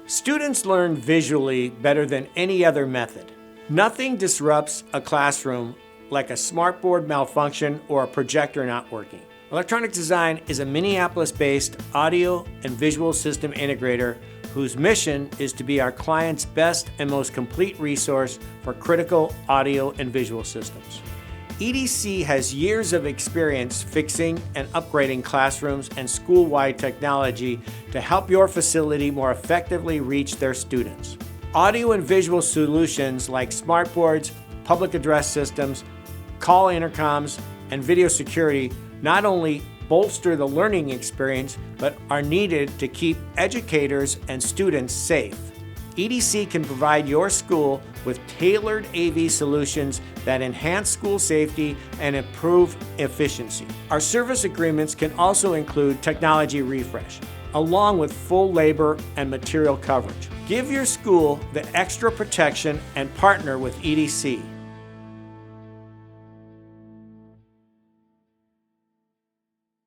Students learn visually better than any other method. Nothing disrupts a classroom like a smartboard malfunction or a projector not working. Electronic Design is a Minneapolis-based audio and visual system integrator whose mission is to be our client's best and most complete resource for critical audio and visual systems. EDC has years of experience fixing and upgrading classrooms and school-wide technology to help your facility more effectively reach their students. Audio and visual solutions like smartboards, public address systems, call intercoms, and video security not only bolster the learning experience, but are needed to keep educators and students safe. EDC can provide your school with tailored AV solutions that enhance school safety and improve efficiency. Our service agreements can also include technology refresh, along with full labor and material coverage. Give your school the extra protection and partner with EDC.